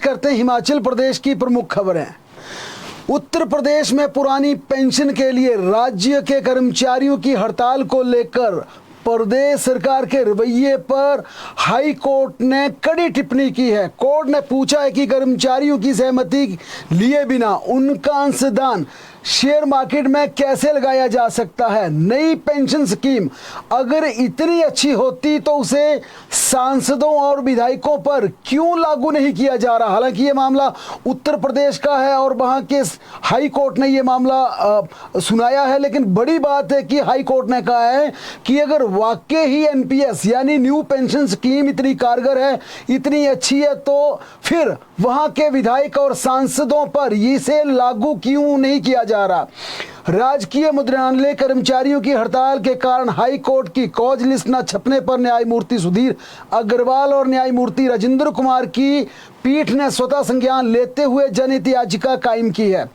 करते हैं हिमाचल प्रदेश की प्रमुख खबरें। उत्तर प्रदेश में पुरानी पेंशन के लिए राज्य के कर्मचारियों की हड़ताल को लेकर प्रदेश सरकार के रवैये पर हाई कोर्ट ने कड़ी टिप्पणी की है। कोर्ट ने पूछा है कि कर्मचारियों की सहमति लिए बिना उनका अंशदान शेयर मार्केट में कैसे लगाया जा सकता है। नई पेंशन स्कीम अगर इतनी अच्छी होती तो उसे सांसदों और विधायकों पर क्यों लागू नहीं किया जा रहा। हालांकि ये मामला उत्तर प्रदेश का है और वहां के हाई कोर्ट ने ये मामला सुनाया है, लेकिन बड़ी बात है कि हाई कोर्ट ने कहा है कि अगर वाकई ही एनपीएस यानी न्यू पेंशन स्कीम इतनी कारगर है, इतनी अच्छी है, तो फिर वहां के विधायक और सांसदों पर इसे लागू क्यों नहीं किया जा रहा। राजकीय मुद्रणालय कर्मचारियों की हड़ताल के कारण हाई कोर्ट की कॉज लिस्ट न छपने पर न्यायमूर्ति सुधीर अग्रवाल और न्यायमूर्ति राजेंद्र कुमार की पीठ ने स्वतः संज्ञान लेते हुए जनहित याचिका कायम की है।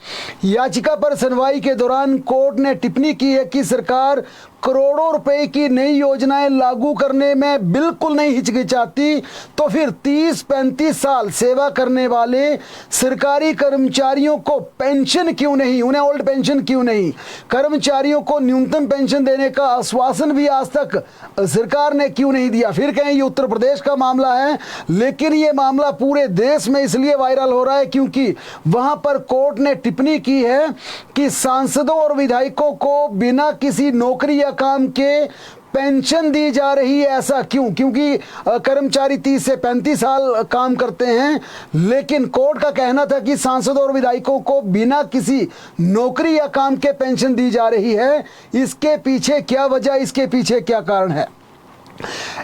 याचिका पर सुनवाई के दौरान कोर्ट ने टिप्पणी की है कि सरकार करोड़ों रुपए की नई योजनाएं लागू करने में बिल्कुल नहीं हिचकिचाती, तो फिर 30-35 साल सेवा करने वाले सरकारी कर्मचारियों को पेंशन क्यों नहीं, उन्हें ओल्ड पेंशन क्यों नहीं। कर्मचारियों को न्यूनतम पेंशन देने का आश्वासन भी आज तक सरकार ने क्यों नहीं दिया। फिर कहें ये उत्तर प्रदेश का मामला है, लेकिन ये मामला पूरे देश में इसलिए वायरल हो रहा है क्योंकि वहां पर कोर्ट ने टिप्पणी की है कि सांसदों और विधायकों को बिना किसी नौकरी या काम के पेंशन दी जा रही है। ऐसा क्यों? क्योंकि कर्मचारी 30 से 35 साल काम करते हैं, लेकिन कोर्ट का कहना था कि सांसदों और विधायकों को बिना किसी नौकरी या काम के पेंशन दी जा रही है। इसके पीछे क्या वजह, इसके पीछे क्या कारण है?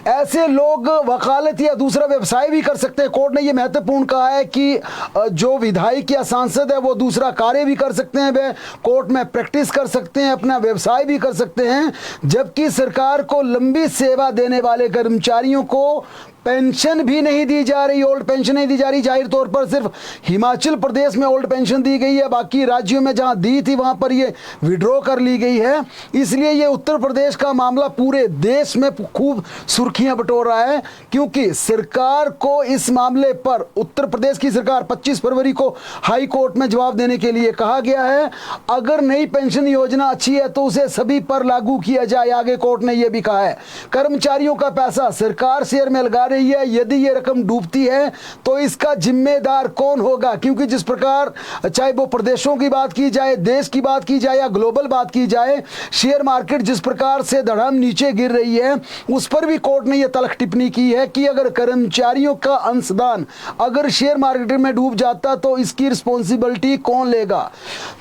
ऐसे लोग वकालत या दूसरा व्यवसाय भी कर सकते हैं। कोर्ट ने यह महत्वपूर्ण कहा है कि जो विधायक या सांसद है वो दूसरा कार्य भी कर सकते हैं, वे कोर्ट में प्रैक्टिस कर सकते हैं, अपना व्यवसाय भी कर सकते हैं, जबकि सरकार को लंबी सेवा देने वाले कर्मचारियों को पेंशन भी नहीं दी जा रही, ओल्ड पेंशन नहीं दी जा रही। जाहिर तौर पर सिर्फ हिमाचल प्रदेश में ओल्ड पेंशन दी गई है, बाकी राज्यों में जहां दी थी वहां पर ये विड्रॉ कर ली गई है। इसलिए ये उत्तर प्रदेश का मामला पूरे देश में खूब सुर्खियां बटोर रहा है, क्योंकि सरकार को इस मामले पर उत्तर प्रदेश की सरकार 25 फरवरी को हाई कोर्ट में जवाब देने के लिए कहा गया है। अगर नई पेंशन योजना अच्छी है तो उसे सभी पर लागू किया जाए। आगे कोर्ट ने यह भी कहा है कर्मचारियों का पैसा सरकार शेयर में लगा रही है, यदि ये रकम डूबती है तो इसका जिम्मेदार कौन होगा। क्योंकि जिस प्रकार चाहे वो प्रदेशों की बात की जाए, देश की बात की जाए या ग्लोबल बात की जाए, शेयर मार्केट जिस प्रकार से धड़ाम नीचे गिर रही है, उस पर भी कोर्ट ने यह तल्ख टिप्पणी की है कि अगर कर्मचारियों का अंशदान अगर शेयर मार्केट में डूब जाता तो इसकी रिस्पॉन्सिबिलिटी कौन लेगा।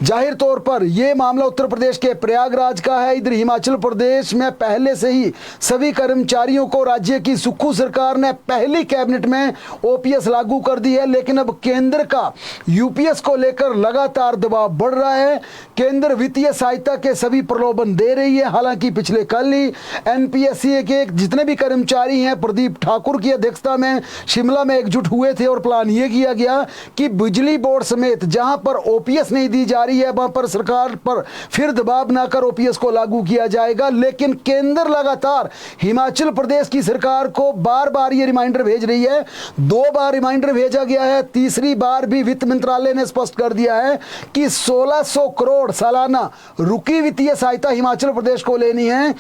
जाहिर तौर पर यह मामला उत्तर प्रदेश के प्रयागराज का है। इधर हिमाचल प्रदेश में पहले से ही सभी कर्मचारियों को राज्य की सुक्खू सरकार ने पहली कैबिनेट में ओपीएस लागू कर दी है, लेकिन अब केंद्र का यूपीएस को लेकर लगातार दबाव बढ़ रहा है। केंद्र वित्तीय सहायता के सभी प्रलोभन दे रही है। हालांकि पिछले कल ही एनपीएससी के जितने भी कर्मचारी हैं प्रदीप ठाकुर की अध्यक्षता में शिमला में एकजुट हुए थे और प्लान यह किया गया कि बिजली बोर्ड समेत जहां पर ओपीएस नहीं दी जा रही है वहां पर सरकार पर फिर दबाव ना कर ओपीएस को लागू किया जाएगा। लेकिन केंद्र लगातार हिमाचल प्रदेश की सरकार को बार बार ये रिमाइंडर भेज रही है। 2 बार रिमाइंडर भेजा गया है, तीसरी बार भी वित्त मंत्रालय ने स्पष्ट कर दिया है कि 1600 करोड़ सालाना रुकी वित्तीय सहायता हिमाचल प्रदेश को लेनी है।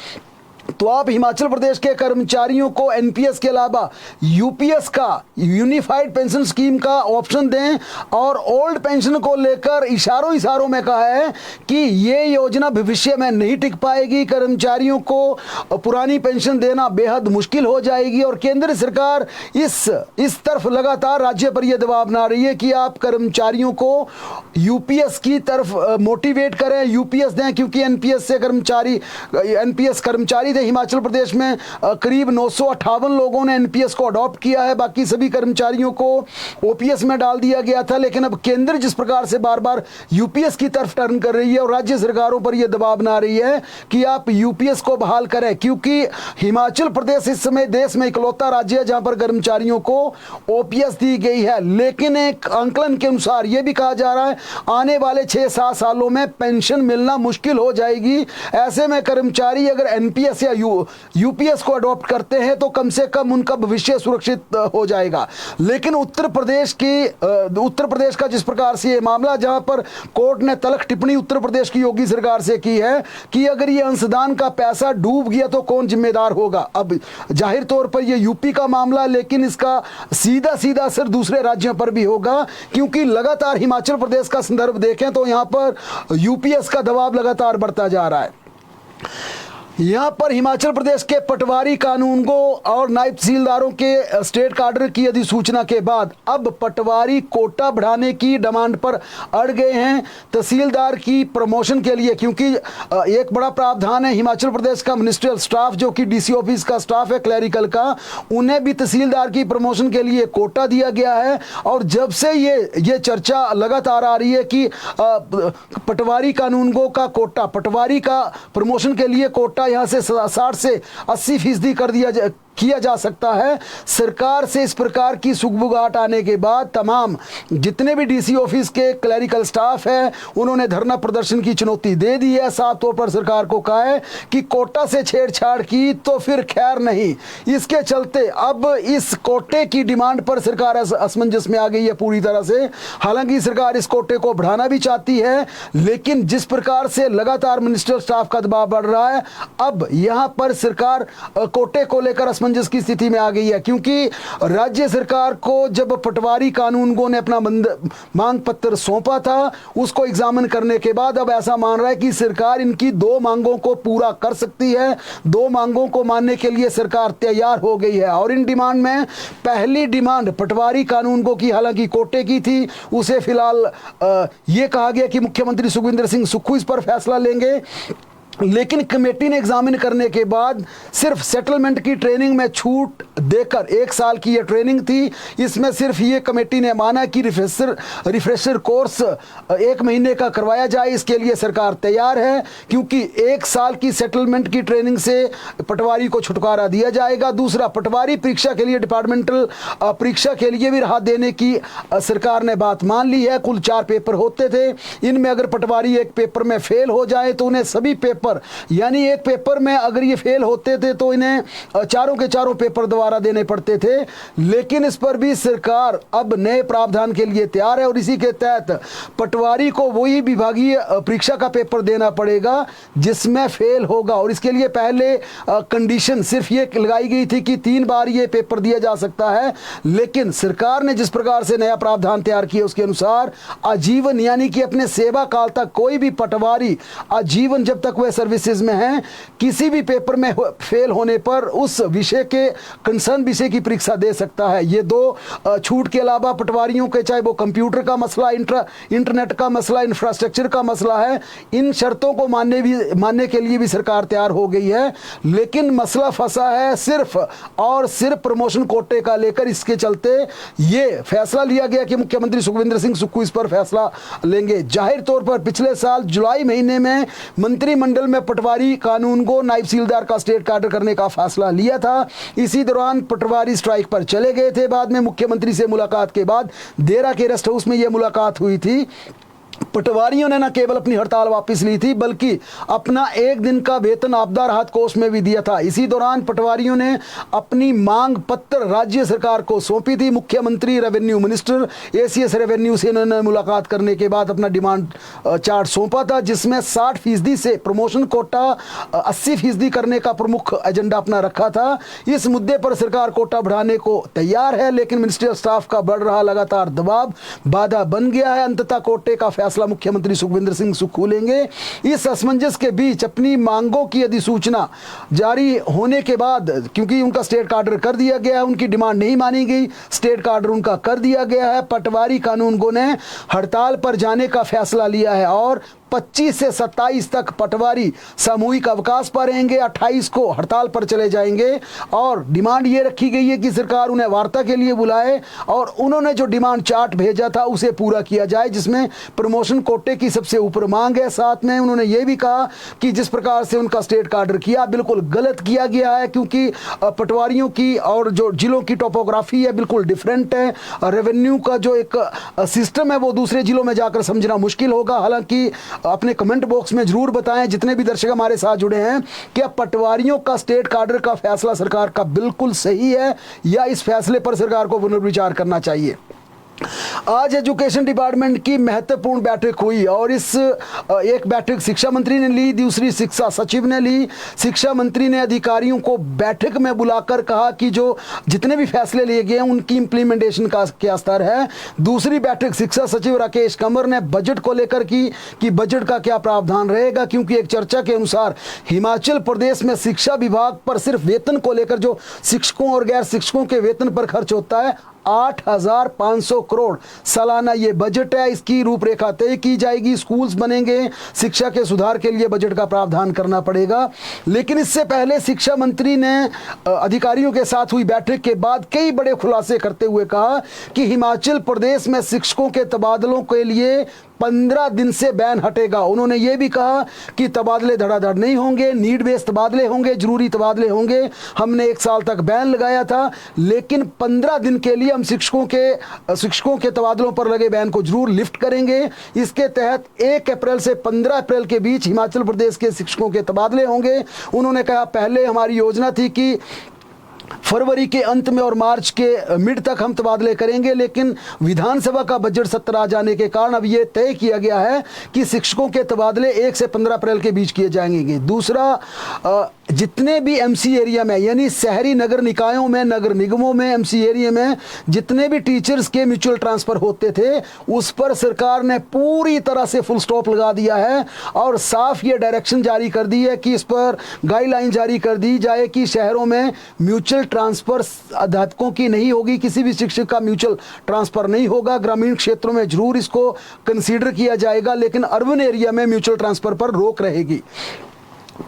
तो आप हिमाचल प्रदेश के कर्मचारियों को एनपीएस के अलावा यूपीएस का यूनिफाइड पेंशन स्कीम का ऑप्शन दें। और ओल्ड पेंशन को लेकर इशारों में कहा है कि ये योजना भविष्य में नहीं टिक पाएगी, कर्मचारियों को पुरानी पेंशन देना बेहद मुश्किल हो जाएगी। और केंद्र सरकार इस तरफ लगातार राज्य पर यह दबाव बना रही है कि आप कर्मचारियों को यूपीएस की तरफ मोटिवेट करें, यूपीएस दें, क्योंकि एनपीएस कर्मचारी हिमाचल प्रदेश में करीब 958 लोगों ने एनपीएस को अडॉप्ट किया है, बाकी सभी कर्मचारियों को ओपीएस में डाल दिया गया था। लेकिन अब केंद्र जिस प्रकार से बार बार यूपीएस की तरफ टर्न कर रही है और राज्य सरकारों पर यह दबाव बना रही है कि आप यूपीएस को बहाल करें, क्योंकि हिमाचल प्रदेश इस समय देश में इकलौता राज्य है जहां पर कर्मचारियों को ओपीएस दी गई है। लेकिन एक आंकलन के अनुसार यह भी कहा जा रहा है आने वाले 6-7 सालों में पेंशन मिलना मुश्किल हो जाएगी। ऐसे में कर्मचारी अगर एनपीएस या यूपीएस को अडॉप्ट करते हैं तो कम से कम उनका भविष्य सुरक्षित हो जाएगा। लेकिन उत्तर प्रदेश का जिस प्रकार से ये मामला, जहां पर कोर्ट ने तल्ख टिप्पणी उत्तर प्रदेश की योगी सरकार से की है कि अगर ये अंशदान का पैसा डूब गया तो कौन जिम्मेदार होगा। अब जाहिर तौर पर ये यूपी का मामला, लेकिन इसका सीधा सीधा असर दूसरे राज्यों पर भी होगा, क्योंकि लगातार हिमाचल प्रदेश का संदर्भ देखें तो यहां पर यूपीएस का दबाव लगातार बढ़ता जा रहा है। यहां पर हिमाचल प्रदेश के पटवारी कानूनगों और नायब तहसीलदारों के स्टेट काडर की अधिसूचना के बाद अब पटवारी कोटा बढ़ाने की डिमांड पर अड़ गए हैं तहसीलदार की प्रमोशन के लिए, क्योंकि एक बड़ा प्रावधान है हिमाचल प्रदेश का मिनिस्ट्रियल स्टाफ जो कि डीसी ऑफिस का स्टाफ है क्लैरिकल का, उन्हें भी तहसीलदार की प्रमोशन के लिए कोटा दिया गया है। और जब से ये चर्चा लगातार आ रही है कि पटवारी कानूनगों का कोटा, पटवारी का प्रमोशन के लिए कोटा यहां से 60 से 80% किया जा सकता है, सरकार से इस प्रकार की सुगबुगाहट आने के बाद तमाम जितने भी डीसी ऑफिस के क्लैरिकल स्टाफ है उन्होंने धरना प्रदर्शन की चुनौती दे दी है। साफ तौर पर सरकार को कहा है कि कोटा से छेड़छाड़ की तो फिर खैर नहीं। इसके चलते अब इस कोटे की डिमांड पर सरकार असमंजस में आ गई है पूरी तरह से। हालांकि सरकार इस कोटे को बढ़ाना भी चाहती है, लेकिन जिस प्रकार से लगातार मिनिस्ट्रियल स्टाफ का दबाव बढ़ रहा है, अब यहां पर सरकार कोटे को लेकर असमंजस की स्थिति में आ गई है। क्योंकि राज्य सरकार को जब पटवारी कानूनगों ने अपना मांग पत्र सौंपा था, उसको एग्जामिन करने के बाद अब ऐसा मान रहा है कि सरकार इनकी 2 मांगों को पूरा कर सकती है। 2 मांगों को मानने के लिए सरकार तैयार हो गई है। और इन डिमांड में पहली डिमांड पटवारी कानूनगों की हालांकि कोटे की थी, उसे फिलहाल यह कहा गया कि मुख्यमंत्री सुखविंदर सिंह सुक्खू इस पर फैसला लेंगे। लेकिन कमेटी ने एग्जामिन करने के बाद सिर्फ सेटलमेंट की ट्रेनिंग में छूट देकर 1 साल की यह ट्रेनिंग थी, इसमें सिर्फ ये कमेटी ने माना कि रिफ्रेशर कोर्स 1 महीने का करवाया जाए। इसके लिए सरकार तैयार है, क्योंकि 1 साल की सेटलमेंट की ट्रेनिंग से पटवारी को छुटकारा दिया जाएगा। दूसरा, पटवारी परीक्षा के लिए डिपार्टमेंटल परीक्षा के लिए भी राहत देने की सरकार ने बात मान ली है। कुल 4 पेपर होते थे, इनमें अगर पटवारी एक पेपर में फेल हो जाए तो उन्हें सभी पेपर, यानी एक पेपर में अगर ये फेल होते थे तो इन्हें चारों के चारों पेपर दोबारा देने पड़ते थे। लेकिन इस पर भी सरकार अब नए प्रावधान के लिए तैयार है और इसी के तहत पटवारी को वही विभागीय परीक्षा का पेपर देना पड़ेगा जिसमें फेल होगा। और इसके लिए पहले कंडीशन सिर्फ ये लगाई गई थी कि 3 बार ये पेपर दिया जा सकता है, लेकिन सरकार ने जिस प्रकार से नया प्रावधान तैयार किया उसके अनुसार आजीवन, यानी कि अपने सेवा काल तक कोई भी पटवारी आजीवन जब तक वह सर्विसेज में हैं, किसी भी पेपर में फेल होने पर उस विषय के कंसर्न विषय की परीक्षा दे सकता है। ये 2 छूट के अलावा पटवारियों के, चाहे वो कंप्यूटर का मसला, इंटरनेट का मसला, इंफ्रास्ट्रक्चर का मसला है, इन शर्तों को मानने के लिए भी सरकार तैयार हो गई है। लेकिन मसला फंसा है सिर्फ और सिर्फ प्रमोशन कोटे का लेकर। इसके चलते ये फैसला लिया गया कि मुख्यमंत्री सुखविंदर सिंह सुक्खू इस पर फैसला लेंगे। जाहिर तौर पर पिछले साल जुलाई महीने में मंत्रिमंडल में पटवारी कानूनगो नायब तहसीलदार का स्टेट काडर करने का फैसला लिया था। इसी दौरान पटवारी स्ट्राइक पर चले गए थे। बाद में मुख्यमंत्री से मुलाकात के बाद देरा के रेस्ट हाउस में यह मुलाकात हुई थी। पटवारियों ने न केवल अपनी हड़ताल वापस ली थी, बल्कि अपना 1 दिन का वेतन आपदा राहत कोष में भी दिया था। इसी दौरान पटवारियों ने अपनी मांग पत्र राज्य सरकार को सौंपी थी। मुख्यमंत्री, रेवेन्यू मिनिस्टर, एसीएस रेवेन्यू से इन्होंने मुलाकात करने के बाद अपना डिमांड चार्ट सौंपा था, जिसमें 60% से प्रमोशन कोटा 80% करने का प्रमुख एजेंडा अपना रखा था। इस मुद्दे पर सरकार कोटा बढ़ाने को तैयार है, लेकिन मिनिस्ट्रियल स्टाफ का बढ़ रहा लगातार दबाव बाधा बन गया है। अंततः कोटे का फैसला मुख्यमंत्री सुखविंदर सिंह सुक्खू लेंगे। इस असमंजस के बीच अपनी मांगों की अधिसूचना जारी होने के बाद, क्योंकि उनका स्टेट काडर कर दिया गया है, उनकी डिमांड नहीं मानी गई, स्टेट काडर उनका कर दिया गया है, पटवारी कानूनगो ने हड़ताल पर जाने का फैसला लिया है और 25 से 27 तक पटवारी सामूहिक अवकाश पर रहेंगे, 28 को हड़ताल पर चले जाएंगे। और डिमांड ये रखी गई है कि सरकार उन्हें वार्ता के लिए बुलाए और उन्होंने जो डिमांड चार्ट भेजा था उसे पूरा किया जाए, जिसमें प्रमोशन कोटे की सबसे ऊपर मांग है। साथ में उन्होंने ये भी कहा कि जिस प्रकार से उनका स्टेट काडर किया बिल्कुल गलत किया गया है, क्योंकि पटवारियों की और जो जिलों की टोपोग्राफी है बिल्कुल डिफरेंट है। रेवेन्यू का जो एक सिस्टम है वो दूसरे जिलों में जाकर समझना मुश्किल होगा। हालांकि अपने कमेंट बॉक्स में जरूर बताएं, जितने भी दर्शक हमारे साथ जुड़े हैं, क्या पटवारियों का स्टेट कार्डर का फैसला सरकार का बिल्कुल सही है या इस फैसले पर सरकार को पुनर्विचार करना चाहिए। आज एजुकेशन डिपार्टमेंट की महत्वपूर्ण बैठक हुई और इस एक बैठक शिक्षा मंत्री ने ली, दूसरी शिक्षा सचिव ने ली। शिक्षा मंत्री ने अधिकारियों को बैठक में बुलाकर कहा कि जो जितने भी फैसले लिए गए हैं उनकी इंप्लीमेंटेशन का क्या स्तर है। दूसरी बैठक शिक्षा सचिव राकेश कंवर ने बजट को लेकर की कि बजट का क्या प्रावधान रहेगा, क्योंकि एक चर्चा के अनुसार हिमाचल प्रदेश में शिक्षा विभाग पर सिर्फ वेतन को लेकर जो शिक्षकों और गैर शिक्षकों के वेतन पर खर्च होता है 8,500 करोड़ सालाना ये बजट है। इसकी रूपरेखा तय की जाएगी, स्कूल्स बनेंगे, शिक्षा के सुधार के लिए बजट का प्रावधान करना पड़ेगा। लेकिन इससे पहले शिक्षा मंत्री ने अधिकारियों के साथ हुई बैठक के बाद कई बड़े खुलासे करते हुए कहा कि हिमाचल प्रदेश में शिक्षकों के तबादलों के लिए 15 दिन से बैन हटेगा। उन्होंने ये भी कहा कि तबादले धड़ाधड़ नहीं होंगे, नीड बेस्ड तबादले होंगे, जरूरी तबादले होंगे। हमने 1 साल तक बैन लगाया था, लेकिन 15 दिन के लिए हम शिक्षकों के तबादलों पर लगे बैन को जरूर लिफ्ट करेंगे। इसके तहत 1 अप्रैल से 15 अप्रैल के बीच हिमाचल प्रदेश के शिक्षकों के तबादले होंगे। उन्होंने कहा पहले हमारी योजना थी कि फरवरी के अंत में और मार्च के मिड तक हम तबादले करेंगे, लेकिन विधानसभा का बजट सत्र आ जाने के कारण अब यह तय किया गया है कि शिक्षकों के तबादले 1 से 15 अप्रैल के बीच किए जाएंगे। दूसरा, जितने भी एमसी एरिया में यानी शहरी नगर निकायों में, नगर निगमों में, एमसी एरिया में जितने भी टीचर्स के म्यूचुअल ट्रांसफर होते थे उस पर सरकार ने पूरी तरह से फुल स्टॉप लगा दिया है और साफ ये डायरेक्शन जारी कर दी है कि इस पर गाइडलाइन जारी कर दी जाए कि शहरों में म्यूचुअल ट्रांसफर अध्यापकों की नहीं होगी, किसी भी शिक्षक का म्यूचुअल ट्रांसफर नहीं होगा। ग्रामीण क्षेत्रों में जरूर इसको कंसीडर किया जाएगा, लेकिन अर्बन एरिया में म्यूचुअल ट्रांसफर पर रोक रहेगी।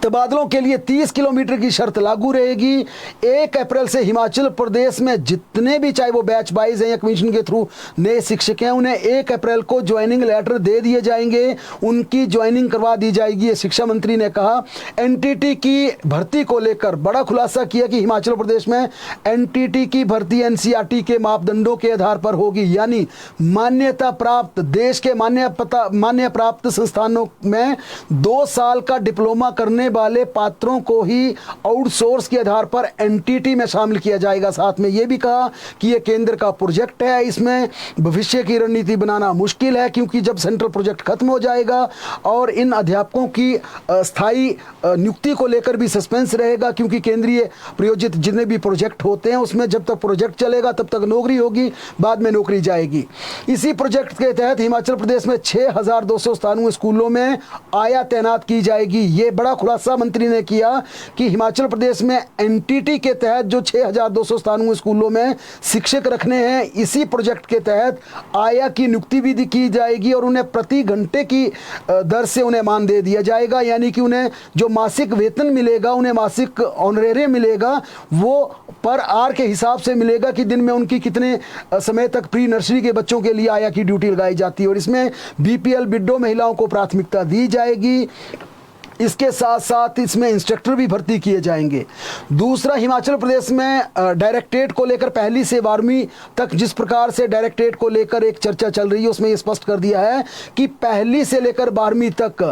तबादलों के लिए 30 किलोमीटर की शर्त लागू रहेगी। 1 अप्रैल से हिमाचल प्रदेश में जितने भी, चाहे वो बैच वाइज हैं या कमीशन के थ्रू नए शिक्षक हैं, उन्हें 1 अप्रैल को ज्वाइनिंग लेटर दे दिए जाएंगे, उनकी ज्वाइनिंग करवा दी जाएगी। ये शिक्षा मंत्री ने कहा। एनटीटी की भर्ती को लेकर बड़ा खुलासा किया कि हिमाचल प्रदेश में एनटीटी की भर्ती एनसीईआरटी के मापदंडों के आधार पर होगी, यानी मान्यता प्राप्त, देश के मान्य प्राप्त संस्थानों में 2 साल का डिप्लोमा करने वाले पात्रों को ही आउटसोर्स के आधार पर एनटीटी में शामिल किया जाएगा। साथ में यह भी कहा कि यह केंद्र का प्रोजेक्ट है, इसमें भविष्य की रणनीति बनाना मुश्किल है, क्योंकि जब सेंट्रल प्रोजेक्ट खत्म हो जाएगा और इन अध्यापकों की स्थायी नियुक्ति को लेकर भी सस्पेंस रहेगा, क्योंकि केंद्रीय प्रायोजित जितने भी प्रोजेक्ट होते हैं उसमें जब तक प्रोजेक्ट चलेगा तब तक नौकरी होगी, बाद में नौकरी जाएगी। इसी प्रोजेक्ट के तहत हिमाचल प्रदेश में 6,297 स्कूलों में आया तैनात की जाएगी। ये बड़ा खुलासा मंत्री ने किया कि हिमाचल प्रदेश में एनटीटी के तहत जो 6,297 स्कूलों में शिक्षक रखने हैं, इसी प्रोजेक्ट के तहत आया की नियुक्ति भी की जाएगी और उन्हें प्रति घंटे की दर से उन्हें मान दे दिया जाएगा, यानी कि उन्हें जो मासिक वेतन मिलेगा, उन्हें मासिक ऑनरेरियम मिलेगा, वो पर आवर के हिसाब से मिलेगा कि दिन में उनकी कितने समय तक प्री नर्सरी के बच्चों के लिए आया की ड्यूटी लगाई जाती है। और इसमें बीपीएल विडो महिलाओं को प्राथमिकता दी जाएगी। इसके साथ साथ इसमें इंस्ट्रक्टर भी भर्ती किए जाएंगे। दूसरा, हिमाचल प्रदेश में डायरेक्टरेट को लेकर 1ली से 12वीं तक जिस प्रकार से डायरेक्टरेट को लेकर एक चर्चा चल रही है, उसमें ये स्पष्ट कर दिया है कि 1ली से लेकर 12वीं तक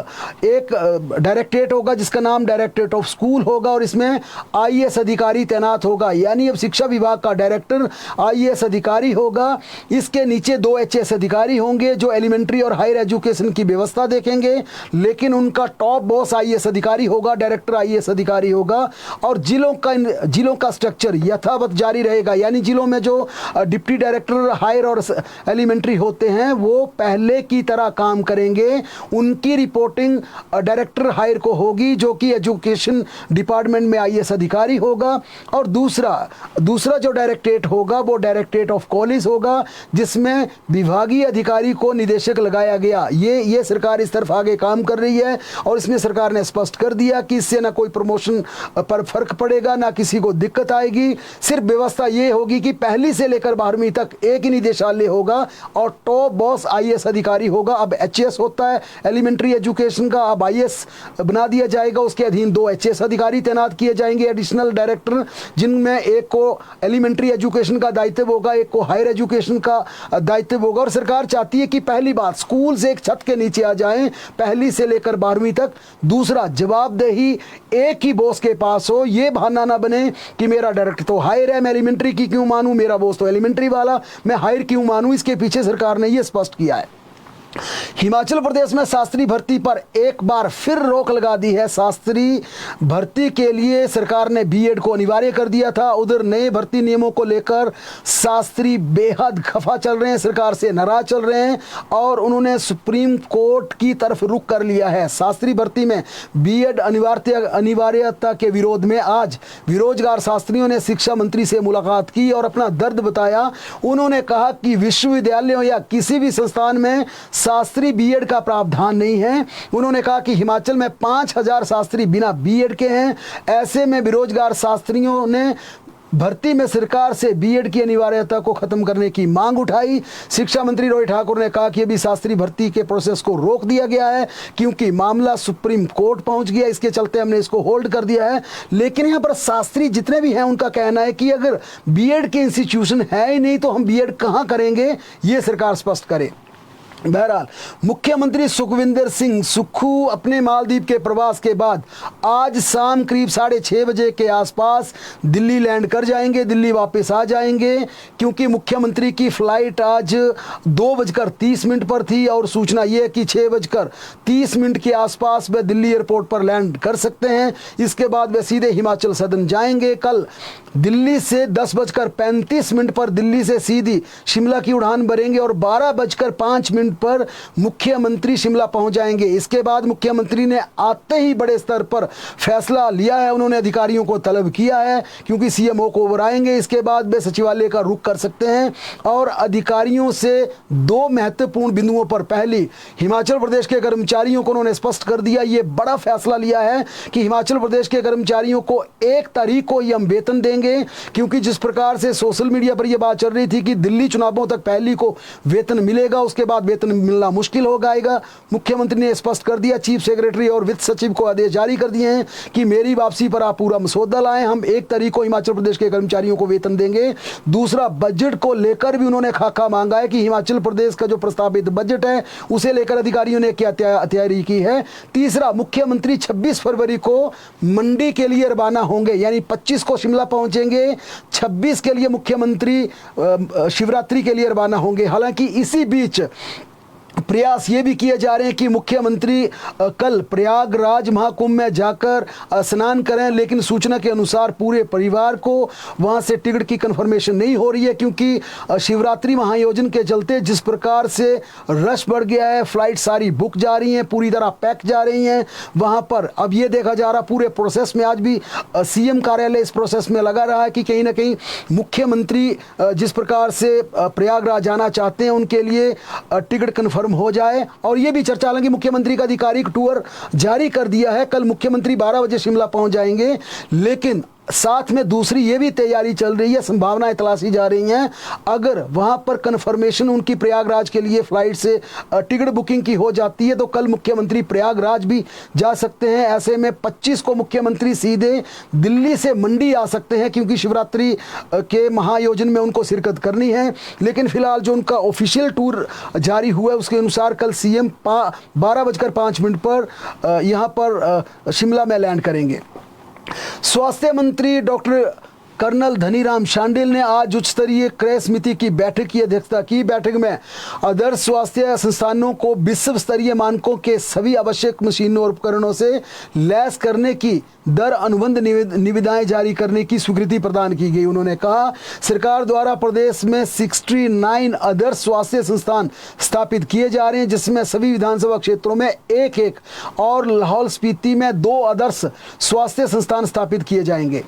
एक डायरेक्टरेट होगा जिसका नाम डायरेक्टरेट ऑफ स्कूल होगा और इसमें आईएएस अधिकारी तैनात होगा, यानी अब शिक्षा विभाग का डायरेक्टर आईएएस अधिकारी होगा। इसके नीचे 2 एचएएस अधिकारी होंगे जो एलिमेंट्री और हायर एजुकेशन की व्यवस्था देखेंगे, लेकिन उनका टॉप बॉस आईएएस अधिकारी होगा, डायरेक्टर आईएएस अधिकारी होगा। और जिलों का स्ट्रक्चर यथावत जारी रहेगा, यानी जिलों में जो डिप्टी डायरेक्टर हायर और एलिमेंट्री होते हैं वो पहले की तरह काम करेंगे। उनकी रिपोर्टिंग डायरेक्टर हायर को होगी जो कि एजुकेशन डिपार्टमेंट में आईएएस अधिकारी होगा। और दूसरा जो डायरेक्टरेट होगा वो डायरेक्टरेट ऑफ कॉलेज होगा, जिसमें विभागीय अधिकारी को निदेशक लगाया गया। ये सरकार इस तरफ आगे काम कर रही है और इसमें सरकार सरकार ने स्पष्ट कर दिया कि इससे ना कोई प्रमोशन पर फर्क पड़ेगा, ना किसी को दिक्कत आएगी। सिर्फ व्यवस्था ये होगी कि पहली से लेकर 12वीं तक एक ही निदेशालय होगा और टॉप बॉस आईएएस अधिकारी होगा। अब एचएएस होता है एलिमेंट्री एजुकेशन का, अब आईएएस बना दिया जाएगा। उसके अधीन 2 एचएएस अधिकारी तैनात किए जाएंगे, एडिशनल डायरेक्टर, जिनमें एक को एलिमेंट्री एजुकेशन का दायित्व होगा, एक को हायर एजुकेशन का दायित्व होगा। और सरकार चाहती है कि पहली बात स्कूल से एक छत के नीचे आ जाएं, पहली से लेकर 12वीं तक। दूसरा, जवाबदेही एक ही बॉस के पास हो, यह बहाना ना बने कि मेरा डायरेक्टर तो हायर है, मैं एलिमेंट्री की क्यों मानूं, मेरा बॉस तो एलिमेंट्री वाला, मैं हायर क्यों मानूं। इसके पीछे सरकार ने यह स्पष्ट किया है। हिमाचल प्रदेश में शास्त्री भर्ती पर एक बार फिर रोक लगा दी है। शास्त्री भर्ती के लिए सरकार ने बीएड को अनिवार्य कर दिया था। उधर नए भर्ती नियमों को लेकर शास्त्री बेहद खफा चल रहे हैं, सरकार से नाराज चल रहे हैं और उन्होंने सुप्रीम कोर्ट की तरफ रुख कर लिया है। शास्त्री भर्ती में बीएड अनिवार्यता के विरोध में आज बेरोजगार शास्त्रियों ने शिक्षा मंत्री से मुलाकात की और अपना दर्द बताया। उन्होंने कहा कि विश्वविद्यालयों या किसी भी संस्थान में शास्त्री बीएड का प्रावधान नहीं है। उन्होंने कहा कि हिमाचल में 5000 शास्त्री बिना बीएड के हैं। ऐसे में बेरोजगार शास्त्रियों ने भर्ती में सरकार से बीएड की अनिवार्यता को खत्म करने की मांग उठाई। शिक्षा मंत्री रोहित ठाकुर ने कहा कि अभी शास्त्री भर्ती के प्रोसेस को रोक दिया गया है क्योंकि मामला सुप्रीम कोर्ट पहुंच गया, इसके चलते हमने इसको होल्ड कर दिया है। लेकिन यहां पर शास्त्री जितने भी हैं उनका कहना है कि अगर बीएड के इंस्टीट्यूशन है ही नहीं तो हम बीएड कहां करेंगे, ये सरकार स्पष्ट करे। बहरहाल मुख्यमंत्री सुखविंदर सिंह सुक्खू अपने मालदीव के प्रवास के बाद आज शाम करीब 6:30 बजे के आसपास दिल्ली लैंड कर जाएंगे, दिल्ली वापस आ जाएंगे क्योंकि मुख्यमंत्री की फ्लाइट आज 2:30 पर थी और सूचना यह है कि 6:30 के आसपास वे दिल्ली एयरपोर्ट पर लैंड कर सकते हैं। इसके बाद वे सीधे हिमाचल सदन जाएंगे। कल दिल्ली से 10:35 पर दिल्ली से सीधी शिमला की उड़ान भरेंगे और 12:05 पर मुख्यमंत्री शिमला पहुंच जाएंगे। इसके बाद मुख्यमंत्री ने आते ही बड़े स्तर पर फैसला लिया है। उन्होंने अधिकारियों को तलब किया है क्योंकि सीएमओ को बुलाएंगे। इसके बाद वे सचिवालय का रुख कर सकते हैं और अधिकारियों से 2 महत्वपूर्ण बिंदुओं पर, पहली, हिमाचल प्रदेश के कर्मचारियों को उन्होंने स्पष्ट कर दिया, ये बड़ा फैसला लिया है कि हिमाचल प्रदेश के कर्मचारियों को 1 तारीख को ही हम वेतन देंगे क्योंकि जिस प्रकार से सोशल मीडिया पर यह बात चल रही थी कि दिल्ली चुनावों तक पहली को वेतन मिलेगा, उसके बाद वेतन मिलना मुश्किल हो जाएगा। मुख्यमंत्री ने स्पष्ट कर दिया, चीफ सेक्रेटरी और वित्त सचिव को आदेश जारी कर दिए हैं कि मेरी वापसी पर आप पूरा मसौदा लाएं, हम 1 तारीख को हिमाचल प्रदेश के कर्मचारियों को वेतन देंगे। दूसरा, बजट को लेकर भी उन्होंने खाका मांगा है कि हिमाचल प्रदेश का जो प्रस्तावित बजट है उसे लेकर अधिकारियों ने क्या तैयारी की है। तीसरा, मुख्यमंत्री 26 फरवरी को मंडी के लिए रवाना होंगे, यानी 25 को शिमला पहुंचेंगे, 26 के लिए मुख्यमंत्री शिवरात्रि के लिए रवाना होंगे। हालांकि इसी बीच प्रयास ये भी किए जा रहे हैं कि मुख्यमंत्री कल प्रयागराज महाकुंभ में जाकर स्नान करें, लेकिन सूचना के अनुसार पूरे परिवार को वहां से टिकट की कंफर्मेशन नहीं हो रही है क्योंकि शिवरात्रि महायोजन के चलते जिस प्रकार से रश बढ़ गया है, फ्लाइट सारी बुक जा रही हैं, पूरी तरह पैक जा रही हैं वहां पर। अब ये देखा जा रहा पूरे प्रोसेस में, आज भी सीएम कार्यालय इस प्रोसेस में लगा रहा है कि कहीं ना कहीं मुख्यमंत्री जिस प्रकार से प्रयागराज जाना चाहते हैं उनके लिए टिकट कन्फर्म हो जाए। और यह भी चर्चा, हालांकि मुख्यमंत्री का आधिकारिक टूर जारी कर दिया है, कल मुख्यमंत्री 12 बजे शिमला पहुंच जाएंगे, लेकिन साथ में दूसरी ये भी तैयारी चल रही है, संभावनाएं तलाशी जा रही हैं, अगर वहां पर कन्फर्मेशन उनकी प्रयागराज के लिए फ्लाइट से टिकट बुकिंग की हो जाती है तो कल मुख्यमंत्री प्रयागराज भी जा सकते हैं। ऐसे में 25 को मुख्यमंत्री सीधे दिल्ली से मंडी आ सकते हैं क्योंकि शिवरात्रि के महायोजन में उनको शिरकत करनी है। लेकिन फिलहाल जो उनका ऑफिशियल टूर जारी हुआ है उसके अनुसार कल सीएम 12:05 पर यहां पर शिमला में लैंड करेंगे। स्वास्थ्य मंत्री डॉक्टर कर्नल धनीराम शांडिल ने आज उच्च स्तरीय क्रय समिति की बैठक की अध्यक्षता की। बैठक में आदर्श स्वास्थ्य संस्थानों को विश्व स्तरीय मानकों के सभी आवश्यक मशीनों और उपकरणों से लैस करने की दर अनुबंध निविदाएं जारी करने की स्वीकृति प्रदान की गई। उन्होंने कहा, सरकार द्वारा प्रदेश में 69 आदर्श स्वास्थ्य संस्थान स्थापित किए जा रहे हैं जिसमें सभी विधानसभा क्षेत्रों में 1-1 और लाहौल स्पीति में 2 आदर्श स्वास्थ्य संस्थान स्थापित किए जाएंगे।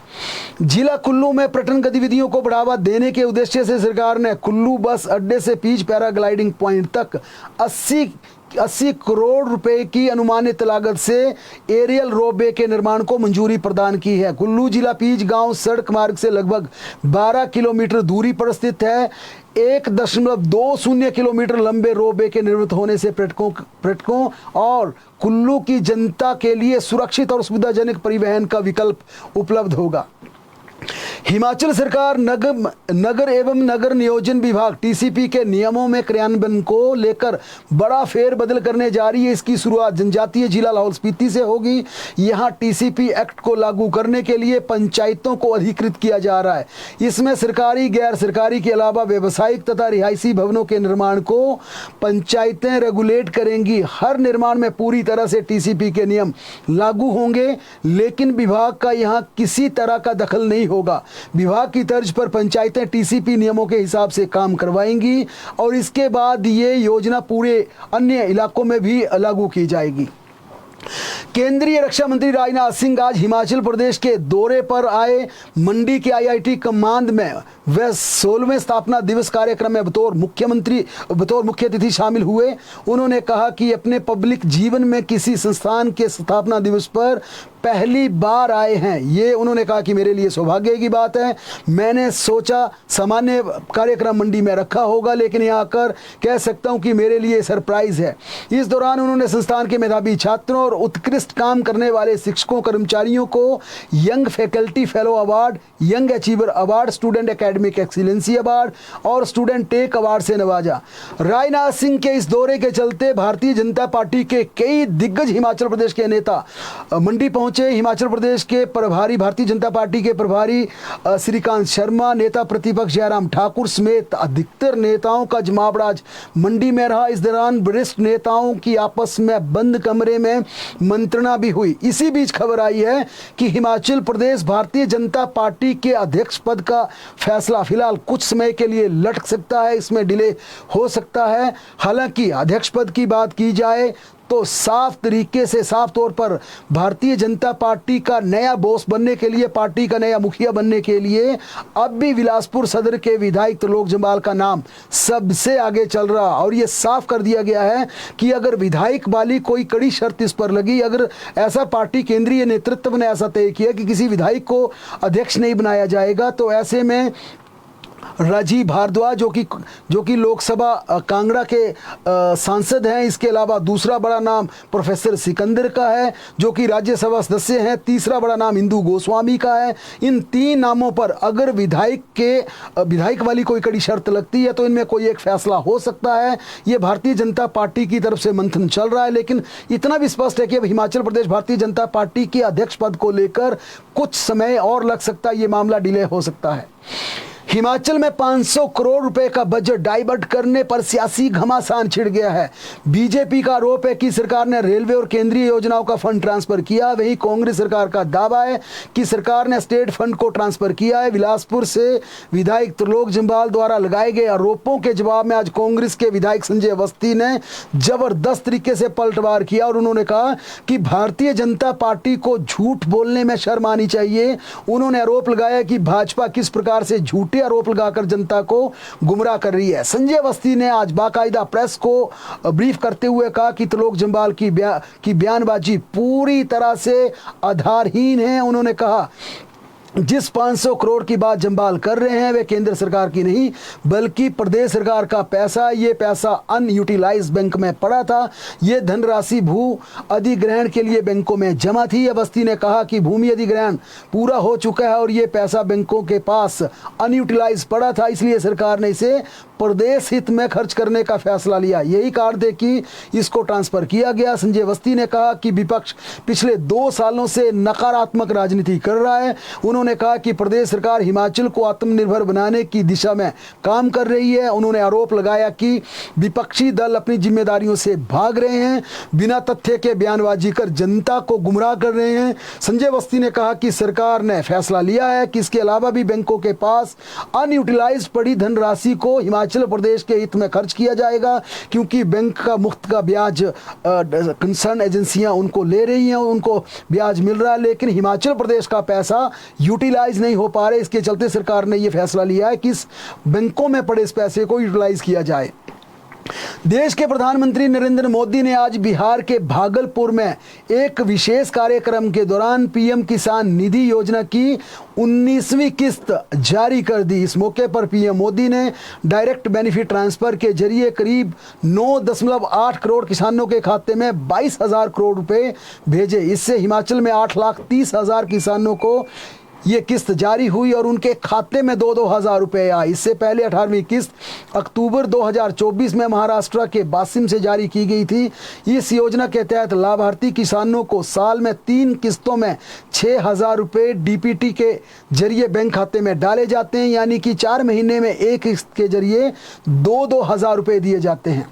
जिला कुल्लू में पर्यटन गतिविधियों को बढ़ावा देने के उद्देश्य से सरकार ने कुल्लू बस अड्डे से पीच पैराग्लाइडिंग पॉइंट तक 80 80 करोड़ रुपए की अनुमानित लागत से एरियल रोपवे के निर्माण को मंजूरी प्रदान की है। कुल्लू जिला पीच गांव सड़क मार्ग से लगभग 12 किलोमीटर दूरी पर स्थित है। 1.20 किलोमीटर लंबे रोपवे के निर्मित होने से पर्यटकों और कुल्लू की जनता के लिए सुरक्षित और सुविधाजनक परिवहन का विकल्प उपलब्ध होगा। हिमाचल सरकार नगर एवं नगर नियोजन विभाग टीसीपी के नियमों में क्रियान्वयन को लेकर बड़ा फेरबदल करने जा रही है। इसकी शुरुआत जनजातीय जिला लाहौल स्पीति से होगी। यहां टीसीपी एक्ट को लागू करने के लिए पंचायतों को अधिकृत किया जा रहा है। इसमें सरकारी, गैर सरकारी के अलावा व्यावसायिक तथा रिहायशी भवनों के निर्माण को पंचायतें रेगुलेट करेंगी। हर निर्माण में पूरी तरह से टीसीपी के नियम लागू होंगे, लेकिन विभाग का यहां किसी तरह का दखल नहीं होगा। विभाग की तर्ज पर पंचायतें टीसीपी नियमों के हिसाब से काम करवाएंगी और इसके बाद ये योजना पूरे अन्य इलाकों में भी लागू की जाएगी। केंद्रीय रक्षा मंत्री राजनाथ सिंह आज हिमाचल प्रदेश के दौरे पर आए। मंडी के आईआईटी कमांद में वे 16वें स्थापना दिवस कार्यक्रम में बतौर मुख्य अतिथि शामिल हुए। उन्होंने कहा कि अपने पब्लिक जीवन में किसी संस्थान के स्थापना दिवस पर पहली बार आए हैं। ये उन्होंने कहा कि मेरे लिए सौभाग्य की बात है। मैंने सोचा सामान्य कार्यक्रम मंडी में रखा होगा, लेकिन यहाँ आकर कह सकता हूँ कि मेरे लिए सरप्राइज है। इस दौरान उन्होंने संस्थान के मेधावी छात्रों और उत्कृष्ट काम करने वाले शिक्षकों कर्मचारियों को young faculty fellow award, young achiever award, student academic excellency award और स्टूडेंट टेक अवार्ड से नवाजा। राजनाथ सिंह के इस दौरे के चलते भारतीय जनता पार्टी के कई दिग्गज हिमाचल प्रदेश के नेता मंडी पहुंचे। हिमाचल प्रदेश के प्रभारी, भारतीय जनता पार्टी के प्रभारी श्रीकांत शर्मा, नेता प्रतिपक्ष जयराम ठाकुर समेत अधिकतर नेताओं का जमावड़ा आज मंडी में रहा। इस दौरान वरिष्ठ नेताओं की आपस में बंद कमरे में मंत्रणा भी हुई। इसी बीच खबर आई है कि हिमाचल प्रदेश भारतीय जनता पार्टी के अध्यक्ष पद का फैसला फिलहाल कुछ समय के लिए लटक सकता है। इसमें डिले हो सकता है। हालांकि अध्यक्ष पद की बात की जाए तो साफ तौर पर भारतीय जनता पार्टी का नया बॉस बनने के लिए, पार्टी का नया मुखिया बनने के लिए अब भी बिलासपुर सदर के विधायक त्रिलोक जम्वाल का नाम सबसे आगे चल रहा। और ये साफ कर दिया गया है कि अगर विधायक वाली कोई कड़ी शर्त इस पर लगी, अगर ऐसा पार्टी केंद्रीय नेतृत्व ने ऐसा तय किया कि किसी विधायक को अध्यक्ष नहीं बनाया जाएगा, तो ऐसे में राजीव भारद्वाज जो कि लोकसभा कांगड़ा के सांसद हैं। इसके अलावा दूसरा बड़ा नाम प्रोफेसर सिकंदर का है जो कि राज्यसभा सदस्य हैं। तीसरा बड़ा नाम इंदु गोस्वामी का है। इन 3 नामों पर अगर विधायक वाली कोई कड़ी शर्त लगती है तो इनमें कोई एक फैसला हो सकता है। ये भारतीय जनता पार्टी की तरफ से मंथन चल रहा है, लेकिन इतना भी स्पष्ट है कि अब हिमाचल प्रदेश भारतीय जनता पार्टी के अध्यक्ष पद को लेकर कुछ समय और लग सकता है। ये मामला डिले हो सकता है। हिमाचल में 500 करोड़ रुपए का बजट डाइवर्ट करने पर सियासी घमासान छिड़ गया है। बीजेपी का आरोप है कि सरकार ने रेलवे और केंद्रीय योजनाओं का फंड ट्रांसफर किया। वहीं कांग्रेस सरकार का दावा है कि सरकार ने स्टेट फंड को ट्रांसफर किया है। बिलासपुर से विधायक त्रिलोक जम्वाल द्वारा लगाए गए आरोपों के जवाब में आज कांग्रेस के विधायक संजय अवस्थी ने जबरदस्त तरीके से पलटवार किया और उन्होंने कहा कि भारतीय जनता पार्टी को झूठ बोलने में शर्म आनी चाहिए। उन्होंने आरोप लगाया कि भाजपा किस प्रकार से झूठे आरोप लगाकर जनता को गुमराह कर रही है। संजय अवस्थी ने आज बाकायदा प्रेस को ब्रीफ करते हुए कहा कि त्रिलोक जम्वाल की बयानबाजी पूरी तरह से आधारहीन है। उन्होंने कहा जिस 500 करोड़ की बात जम्वाल कर रहे हैं वे केंद्र सरकार की नहीं बल्कि प्रदेश सरकार का पैसा। ये पैसा अनयूटिलाइज बैंक में पड़ा था। ये धनराशि भू अधिग्रहण के लिए बैंकों में जमा थी। अवस्थी ने कहा कि भूमि अधिग्रहण पूरा हो चुका है और ये पैसा बैंकों के पास अनयूटिलाइज पड़ा था, इसलिए सरकार ने इसे प्रदेश हित में खर्च करने का फैसला लिया। यही कारण है कि इसको ट्रांसफर किया गया। संजय अवस्थी ने कहा कि विपक्ष पिछले 2 सालों से नकारात्मक राजनीति कर रहा है। उन्होंने कहा कि प्रदेश सरकार हिमाचल को आत्मनिर्भर बनाने की दिशा में काम कर रही है। उन्होंने आरोप लगाया कि विपक्षी दल अपनी जिम्मेदारियों से भाग रहे हैं, बिना तथ्य के बयानबाजी कर जनता को गुमराह कर रहे हैं। संजय अवस्थी ने कहा कि सरकार ने फैसला लिया है कि इसके अलावा भी बैंकों के पास अनयूटिलाइज पड़ी धनराशि को हिमाचल प्रदेश के हित में खर्च किया जाएगा, क्योंकि बैंक का मुफ्त का ब्याज कंसर्न एजेंसियां उनको ले रही हैं, उनको ब्याज मिल रहा है, लेकिन हिमाचल प्रदेश का पैसा यूटिलाइज नहीं हो पा रहे। इसके चलते सरकार ने यह फैसला लिया है कि इस बैंकों में पड़े इस पैसे को यूटिलाइज किया जाए। देश के प्रधानमंत्री नरेंद्र मोदी ने आज बिहार के भागलपुर में एक विशेष कार्यक्रम के दौरान पीएम किसान निधि योजना की 19वीं किस्त जारी कर दी। इस मौके पर पीएम मोदी ने डायरेक्ट बेनिफिट ट्रांसफर के जरिए करीब 9.8 करोड़ किसानों के खाते में 22,000 करोड़ रुपए भेजे। इससे हिमाचल में 8,30,000 किसानों को ये किस्त जारी हुई और उनके खाते में 2-2 हज़ार रुपये आए। इससे पहले 18वीं किस्त अक्टूबर 2024 में महाराष्ट्र के वाशिम से जारी की गई थी। इस योजना के तहत लाभार्थी किसानों को साल में 3 किस्तों में 6,000 रुपये डीपीटी के जरिए बैंक खाते में डाले जाते हैं, यानी कि 4 महीने में एक किस्त के जरिए 2-2 हज़ार रुपये दिए जाते हैं।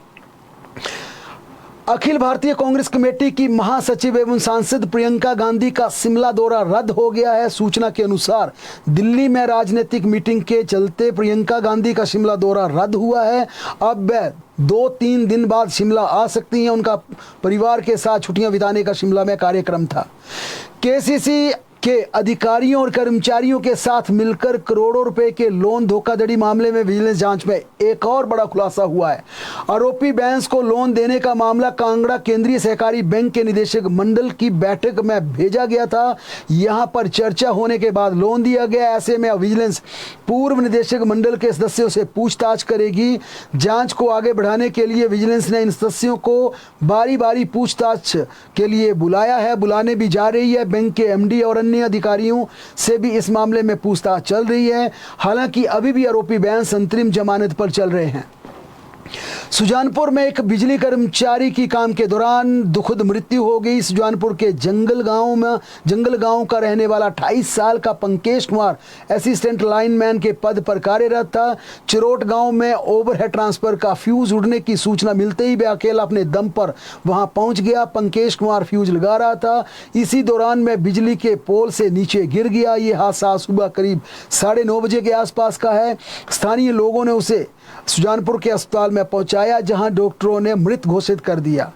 अखिल भारतीय कांग्रेस कमेटी की महासचिव एवं सांसद प्रियंका गांधी का शिमला दौरा रद्द हो गया है। सूचना के अनुसार दिल्ली में राजनीतिक मीटिंग के चलते प्रियंका गांधी का शिमला दौरा रद्द हुआ है। अब वह 2-3 दिन बाद शिमला आ सकती हैं। उनका परिवार के साथ छुट्टियां बिताने का शिमला में कार्यक्रम था। केसीसी के अधिकारियों और कर्मचारियों के साथ मिलकर करोड़ों रुपए के लोन धोखाधड़ी मामले में विजिलेंस जांच में एक और बड़ा खुलासा हुआ है। आरोपी बैंक को लोन देने का मामला कांगड़ा केंद्रीय सहकारी बैंक के निदेशक मंडल की बैठक में भेजा गया था। यहां पर चर्चा होने के बाद लोन दिया गया। ऐसे में विजिलेंस पूर्व निदेशक मंडल के सदस्यों से पूछताछ करेगी। जांच को आगे बढ़ाने के लिए विजिलेंस ने इन सदस्यों को बारी बारी पूछताछ के लिए बुलाया है, बुलाने भी जा रही है। बैंक के एमडी और अन्य अधिकारियों से भी इस मामले में पूछताछ चल रही है। हालांकि अभी भी आरोपी बैंक अंतरिम जमानत पर चल रहे हैं। सुजानपुर में एक बिजली कर्मचारी की काम के दौरान दुखद मृत्यु हो गई। सुजानपुर के जंगल गांव का रहने वाला 28 साल का पंकेश कुमार असिस्टेंट लाइनमैन के पद पर कार्यरत था। चिरोट गांव में ओवरहेड ट्रांसफर का फ्यूज उड़ने की सूचना मिलते ही वह अकेला अपने दम पर वहां पहुंच गया। पंकेश कुमार फ्यूज लगा रहा था। इसी दौरान में बिजली के पोल से नीचे गिर गया। ये हादसा सुबह करीब 9:30 बजे के आसपास का है। स्थानीय लोगों ने उसे सुजानपुर के अस्पताल में पहुंचाया, जहां डॉक्टरों ने मृत घोषित कर दिया।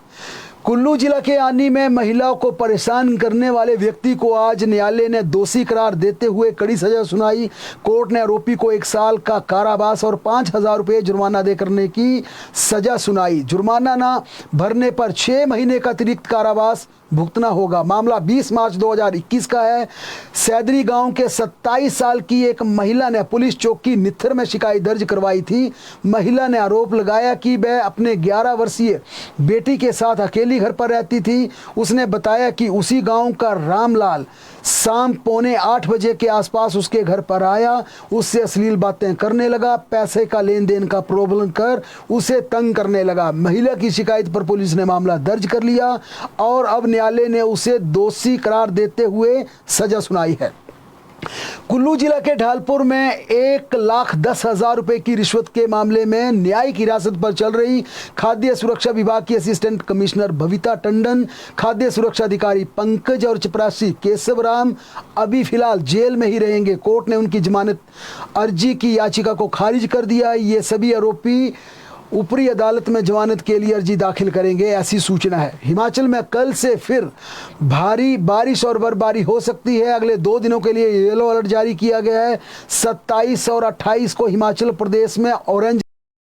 कुल्लू जिला के आनी में महिलाओं को परेशान करने वाले व्यक्ति को आज न्यायालय ने दोषी करार देते हुए कड़ी सजा सुनाई। कोर्ट ने आरोपी को 1 साल का कारावास और 5,000 रुपये जुर्माना अदा करने की सजा सुनाई। जुर्माना न भरने पर 6 महीने का अतिरिक्त कारावास भुगतना होगा। मामला 20 मार्च 2021 का है। सैदरी गांव के 27 साल की एक महिला ने पुलिस चौकी नित्थर में शिकायत दर्ज करवाई थी। महिला ने आरोप लगाया कि वह अपने 11 वर्षीय बेटी के साथ अकेली घर पर रहती थी। उसने बताया कि उसी गांव का रामलाल शाम 7:45 बजे के आसपास उसके घर पर आया, उससे अश्लील बातें करने लगा, पैसे का लेन देन का प्रलोभन कर उसे तंग करने लगा। महिला की शिकायत पर पुलिस ने मामला दर्ज कर लिया और अब न्यायालय ने उसे दोषी करार देते हुए सजा सुनाई है। कुल्लू जिला के ढालपुर में 1,10,000 रुपए की रिश्वत के मामले में न्यायिक हिरासत पर चल रही खाद्य सुरक्षा विभाग की असिस्टेंट कमिश्नर भविता टंडन, खाद्य सुरक्षा अधिकारी पंकज और चपरासी केशव राम अभी फिलहाल जेल में ही रहेंगे। कोर्ट ने उनकी जमानत अर्जी की याचिका को खारिज कर दिया। ये सभी आरोपी ऊपरी अदालत में जमानत के लिए अर्जी दाखिल करेंगे, ऐसी सूचना है। हिमाचल में कल से फिर भारी बारिश और बर्फबारी हो सकती है। अगले 2 दिनों के लिए येलो अलर्ट जारी किया गया है। 27 और 28 को हिमाचल प्रदेश में ऑरेंज